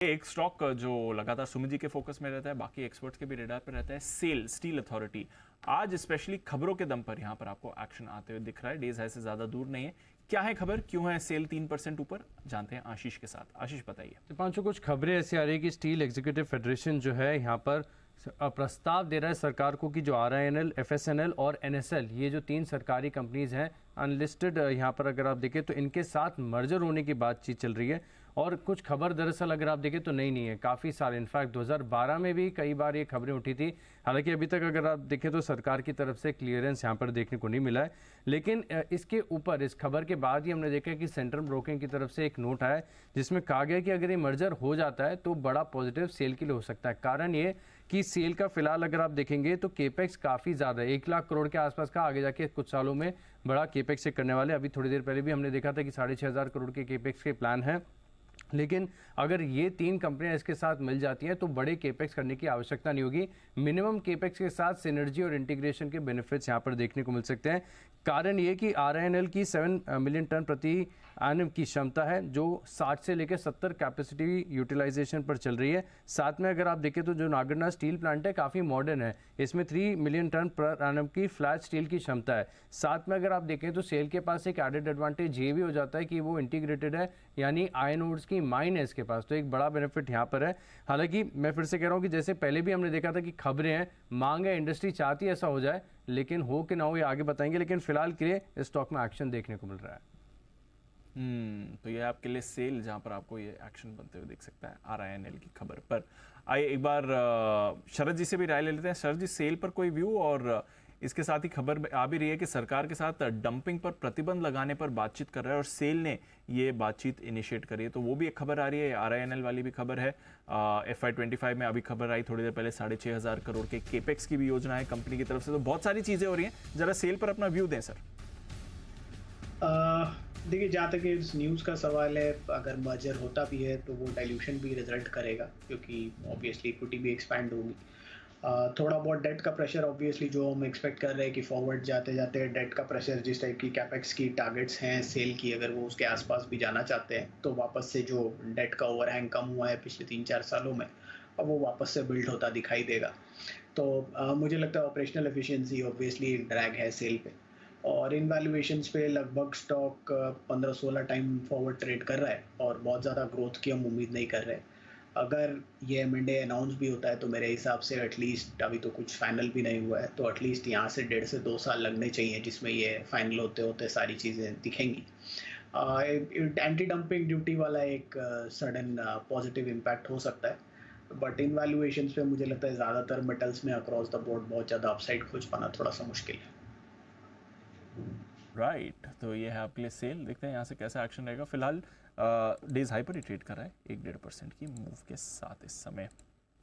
एक स्टॉक जो लगातार सुमित जी के फोकस में रहता है, बाकी एक्सपर्ट्स के भी रेडार पर रहता है, सेल स्टील अथॉरिटी। आज स्पेशली खबरों के दम पर यहां पर आपको एक्शन आते हुए दिख रहा है। डेज हाई से ज्यादा दूर नहीं है। क्या है खबर, क्यों है सेल 3% ऊपर, जानते हैं आशीष के साथ। आशीष बताइए। तो पांचों कुछ खबरें ऐसी आ रही है कि स्टील एग्जीक्यूटिव फेडरेशन जो है यहाँ पर प्रस्ताव दे रहा है सरकार को कि जो RINL, FSNL और NSL, ये जो 3 सरकारी कंपनीज हैं अनलिस्टेड, यहाँ पर अगर आप देखें तो इनके साथ मर्जर होने की बातचीत चल रही है। और कुछ खबर दरअसल अगर आप देखें तो नई नहीं है, काफ़ी साल, इनफैक्ट 2012 में भी कई बार ये खबरें उठी थी। हालांकि अभी तक अगर आप देखें तो सरकार की तरफ से क्लियरेंस यहाँ पर देखने को नहीं मिला है। लेकिन इसके ऊपर इस खबर के बाद ही हमने देखा कि सेंट्रल ब्रोकिंग की तरफ से एक नोट आया जिसमें कहा गया कि अगर ये मर्जर हो जाता है तो बड़ा पॉजिटिव सेल के लिए हो सकता है। कारण ये कि सेल का फिलहाल अगर आप देखेंगे तो केपेक्स काफ़ी ज़्यादा है, 1 लाख करोड़ के आसपास का, आगे जाके कुछ सालों में बड़ा केपेक्स से करने वाले। अभी थोड़ी देर पहले भी हमने देखा था कि 6,500 करोड़ के केपेक्स के प्लान है। लेकिन अगर ये 3 कंपनियां इसके साथ मिल जाती हैं तो बड़े केपेक्स करने की आवश्यकता नहीं होगी। मिनिमम केपेक्स के साथ सिनर्जी और इंटीग्रेशन के बेनिफिट्स यहाँ पर देखने को मिल सकते हैं। कारण ये कि RINL की 7 मिलियन टन प्रति एनम की क्षमता है जो 60 से लेकर 70 कैपेसिटी यूटिलाइजेशन पर चल रही है। साथ में अगर आप देखें तो जो नागरना स्टील प्लांट है काफ़ी मॉडर्न है, इसमें 3 मिलियन टन पर एनम की फ्लैट स्टील की क्षमता है। साथ में अगर आप देखें तो सेल के पास एक एडेड एडवांटेज ये भी हो जाता है कि वो इंटीग्रेटेड है, यानी आयन ओर्स की माइन है इसके पास, तो एक बड़ा बेनिफिट यहाँ पर है। हालांकि मैं फिर से कह रहा हूँ कि जैसे पहले भी हमने देखा था कि खबरें हैं, मांग है, इंडस्ट्री चाहती है ऐसा हो जाए, लेकिन हो कि ना हो ये आगे बताएंगे। लेकिन फिलहाल के लिए इस स्टॉक में एक्शन देखने को मिल रहा है। तो ये आपके लिए सेल, जहां पर आपको ये एक्शन बनते हुए दिख सकता है RINL की खबर पर। आइए एक बार शरद जी से भी राय ले लेते हैं। शरद जी, सेल पर कोई व्यू, और इसके साथ ही खबर आ भी रही है कि सरकार के साथ डंपिंग पर प्रतिबंध लगाने पर बातचीत कर रहा है और सेल ने ये बातचीत इनिशिएट करी है, तो वो भी एक खबर आ रही है। RINL वाली भी खबर है। FY25 में अभी खबर आई थोड़ी देर पहले, 6,500 करोड़ के केपेक्स की भी योजना है कंपनी की तरफ से। तो बहुत सारी चीजें हो रही हैं, जरा सेल पर अपना व्यू दें सर। देखिए, जहाँ तक इस न्यूज़ का सवाल है, अगर मर्जर होता भी है तो वो डाइल्यूशन भी रिजल्ट करेगा, क्योंकि ऑब्वियसली इक्विटी भी एक्सपैंड होगी। थोड़ा बहुत डेट का प्रेशर, ऑब्वियसली जो हम एक्सपेक्ट कर रहे हैं कि फॉरवर्ड जाते जाते डेट का प्रेशर, जिस टाइप की कैपेक्स की टारगेट्स हैं सेल की, अगर वो उसके आसपास भी जाना चाहते हैं तो वापस से जो डेट का ओवरहैंग कम हुआ है पिछले 3-4 सालों में, अब वो वापस से बिल्ड होता दिखाई देगा। तो मुझे लगता है ऑपरेशनल एफिशिएंसी ऑब्वियसली ड्रैग है सेल पे, और इन वैल्यूएशंस पे लगभग स्टॉक 15-16 टाइम फॉरवर्ड ट्रेड कर रहा है और बहुत ज़्यादा ग्रोथ की हम उम्मीद नहीं कर रहे। अगर ये M&A अनाउंस भी होता है तो मेरे हिसाब से एटलीस्ट, अभी तो कुछ फाइनल भी नहीं हुआ है, तो एटलीस्ट यहाँ से 1.5 से 2 साल लगने चाहिए जिसमें ये फाइनल होते होते सारी चीज़ें दिखेंगी। एंटी डंपिंग ड्यूटी वाला एक सडन पॉजिटिव इम्पैक्ट हो सकता है, बट इन वैल्यूएशंस पे मुझे लगता है ज़्यादातर मेटल्स में अक्रॉस द बोर्ड बहुत ज़्यादा अपसाइड खोज पाना थोड़ा सा मुश्किल है। राइट, तो ये है आपके लिए सेल। देखते हैं यहाँ से कैसा एक्शन रहेगा। फिलहाल डेज हाई पर ही ट्रेड कर रहा है 1-1.5% की मूव के साथ इस समय।